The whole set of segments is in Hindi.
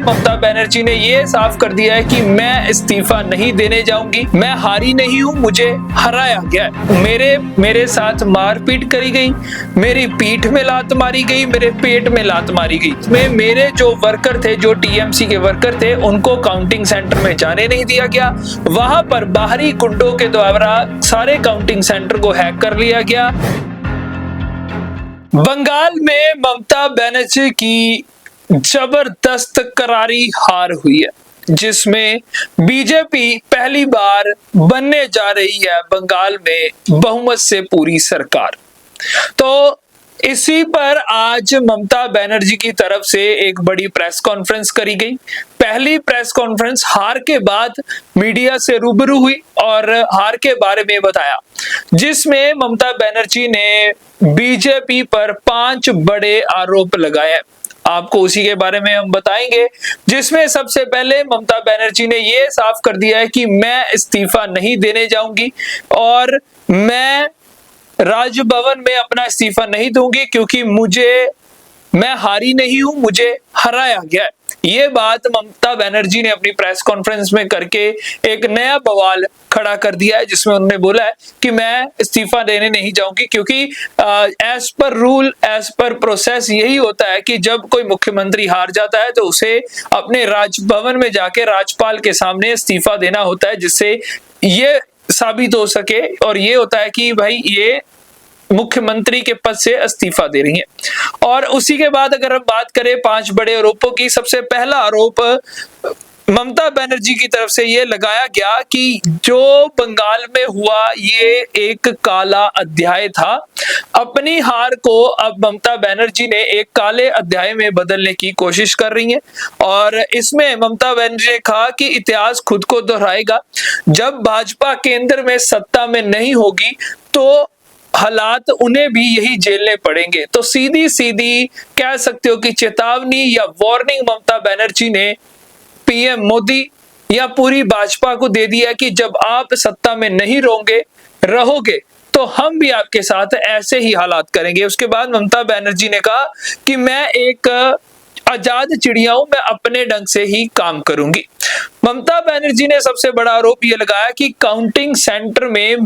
ममता बनर्जी ने ये साफ कर दिया है कि मैं इस्तीफा नहीं देने जाऊंगी, मैं हारी नहीं हूं, मुझे हराया गया है। मेरे साथ मारपीट करी गई, मेरी पीठ में लात मारी गई, मेरे पेट में लात मारी गई। मेरे जो वर्कर थे, जो टीएमसी के वर्कर थे, उनको काउंटिंग सेंटर में जाने नहीं दिया गया। वहां पर बाहरी गुंडों के द्वारा सारे काउंटिंग सेंटर को हैक कर लिया गया। बंगाल में ममता बनर्जी की जबरदस्त करारी हार हुई है, जिसमें बीजेपी पहली बार बनने जा रही है बंगाल में बहुमत से पूरी सरकार। तो इसी पर आज ममता बनर्जी की तरफ से एक बड़ी प्रेस कॉन्फ्रेंस करी गई। पहली प्रेस कॉन्फ्रेंस हार के बाद मीडिया से रूबरू हुई और हार के बारे में बताया, जिसमें ममता बनर्जी ने बीजेपी पर 5 बड़े आरोप लगाए। आपको उसी के बारे में हम बताएंगे, जिसमें सबसे पहले ममता बनर्जी ने यह साफ कर दिया है कि मैं इस्तीफा नहीं देने जाऊंगी और मैं राजभवन में अपना इस्तीफा नहीं दूंगी, क्योंकि मैं हारी नहीं हूं, मुझे हराया गया है। ये बात ममता बनर्जी ने अपनी प्रेस कॉन्फ्रेंस में करके एक नया बवाल खड़ा कर दिया है, जिसमें उन्होंने बोला है कि मैं इस्तीफा देने नहीं जाऊंगी, क्योंकि as per rule, as per process यही होता है कि जब कोई मुख्यमंत्री हार जाता है तो उसे अपने राजभवन में जाके राज्यपाल के सामने इस्तीफा देना होता है, जिससे ये साबित हो सके और ये होता है कि भाई ये मुख्यमंत्री के पद से इस्तीफा दे रही हैं। और उसी के बाद अगर हम बात करें 5 बड़े आरोपों की, सबसे पहला आरोप ममता बनर्जी की तरफ से ये लगाया गया कि जो बंगाल में हुआ ये एक काला अध्याय था। अपनी हार को अब ममता बनर्जी ने एक काले अध्याय में बदलने की कोशिश कर रही हैं और इसमें ममता बनर्जी ने कहा कि इतिहास खुद को दोहराएगा। जब भाजपा केंद्र में सत्ता में नहीं होगी तो हालात उन्हें भी यही झेलने पड़ेंगे। तो सीधी सीधी कह सकते हो कि चेतावनी या वार्निंग ममता बनर्जी ने पीएम मोदी या पूरी भाजपा को दे दिया कि जब आप सत्ता में नहीं रहोगे तो हम भी आपके साथ ऐसे ही हालात करेंगे। उसके बाद ममता बनर्जी ने कहा कि मैं एक आजाद चिड़िया हूं, मैं अपने ढंग से ही काम करूंगी। ममता बनर्जी ने सबसे बड़ा आरोप यह लगाया कि काउंटिंग सेंटर में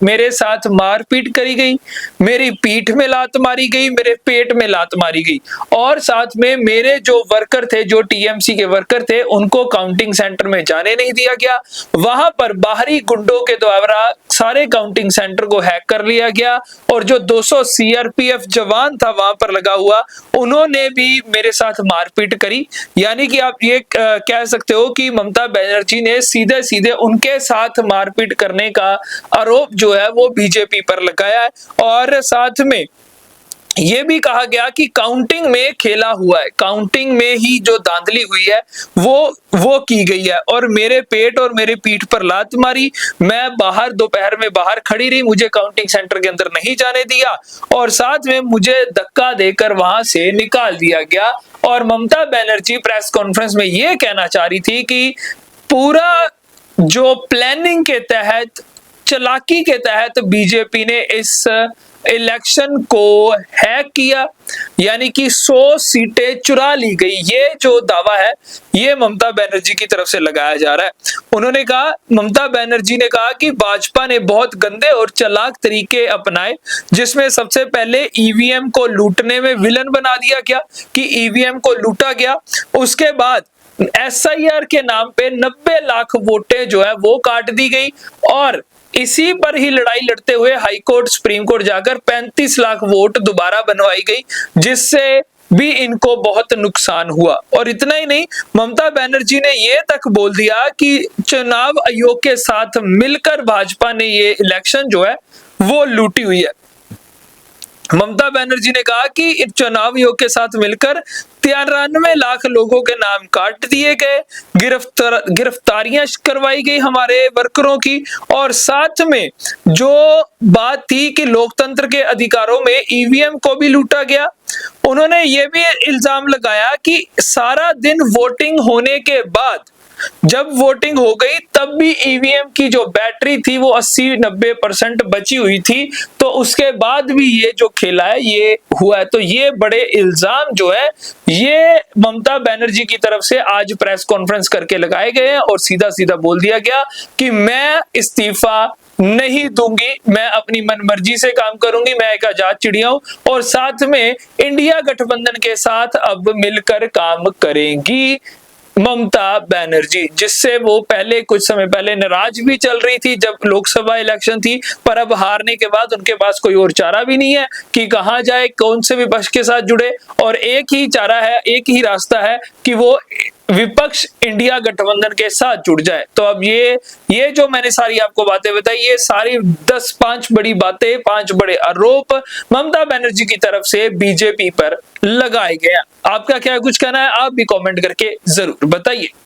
मेरे साथ मारपीट करी गई, मेरी पीठ में लात मारी गई, मेरे पेट में लात मारी गई और साथ में मेरे जो वर्कर थे, जो टीएमसी के वर्कर थे, उनको काउंटिंग सेंटर में जाने नहीं दिया गया। वहां पर बाहरी गुंडों के द्वारा सारे काउंटिंग सेंटर को हैक कर लिया गया और जो 200 सीआरपीएफ जवान था वहां पर लगा हुआ, उन्होंने भी मेरे साथ मारपीट करी। यानी कि आप ये कह सकते हो कि ममता बनर्जी ने सीधे सीधे उनके साथ मारपीट करने का आरोप जो है वो बीजेपी पर लगाया है। और साथ में ये भी कहा गया कि काउंटिंग में खेला हुआ है, काउंटिंग में ही जो धांधली हुई है वो की गई है और मेरे पेट और मेरे पीठ पर लात मारी। मैं बाहर दोपहर में बाहर खड़ी रही, मुझे काउंटिंग सेंटर के अंदर नहीं जाने दिया और साथ में मुझे धक्का देकर वहां से निकाल दिया गया। और ममता बनर्जी प्रेस कॉन्फ्रेंस में ये कहना चाह रही थी कि पूरा जो प्लानिंग के तहत, चालाकी के तहत बीजेपी ने इस इलेक्शन को हैक किया, यानी कि 100 सीटें चुरा ली गई। ये जो दावा है ये ममता बनर्जी की तरफ से लगाया जा रहा है। उन्होंने कहा, ममता बनर्जी ने कहा कि भाजपा ने बहुत गंदे और चालाक तरीके अपनाए, जिसमें सबसे पहले ईवीएम को लूटने में विलन बना दिया गया कि ईवीएम को लूटा गया। उसके बाद एसआईआर के नाम पे 90 लाख वोटें जो है वो काट दी गई और इसी पर ही लड़ाई लड़ते हुए हाई कोर्ट, सुप्रीम कोर्ट जाकर 35 लाख वोट दोबारा बनवाई गई, जिससे भी इनको बहुत नुकसान हुआ। और इतना ही नहीं, ममता बनर्जी ने यह तक बोल दिया कि चुनाव आयोग के साथ मिलकर भाजपा ने ये इलेक्शन जो है वो लूटी हुई है। ममता बनर्जी ने कहा कि चुनाव आयोग के साथ मिलकर 93 लाख लोगों के नाम काट दिए गए, गिरफ्तारियां करवाई गई हमारे वर्करों की और साथ में जो बात थी कि लोकतंत्र के अधिकारों में ईवीएम को भी लूटा गया। उन्होंने ये भी इल्जाम लगाया कि सारा दिन वोटिंग होने के बाद जब वोटिंग हो गई तब भी ईवीएम की जो बैटरी थी वो 80-90% बची हुई थी, तो उसके बाद भी ये जो खेला है ये हुआ है। तो ये बड़े इल्जाम जो है ये ममता बनर्जी की तरफ से आज प्रेस कॉन्फ्रेंस करके लगाए गए हैं और सीधा सीधा बोल दिया गया कि मैं इस्तीफा नहीं दूंगी, मैं अपनी मनमर्जी से काम करूंगी, मैं एक आजाद चिड़िया हूं और साथ में इंडिया गठबंधन के साथ अब मिलकर काम करेंगी ममता बनर्जी, जिससे वो पहले कुछ समय पहले नाराज भी चल रही थी जब लोकसभा इलेक्शन थी, पर अब हारने के बाद उनके पास कोई और चारा भी नहीं है कि कहां जाए, कौन से विपक्ष के साथ जुड़े, और एक ही चारा है, एक ही रास्ता है कि वो विपक्ष इंडिया गठबंधन के साथ जुड़ जाए। तो अब ये जो मैंने सारी आपको बातें बताई, ये सारी 5 बड़ी बातें, 5 बड़े आरोप ममता बनर्जी की तरफ से बीजेपी पर लगाए गए। आपका क्या कुछ कहना है, आप भी कमेंट करके जरूर बताइए।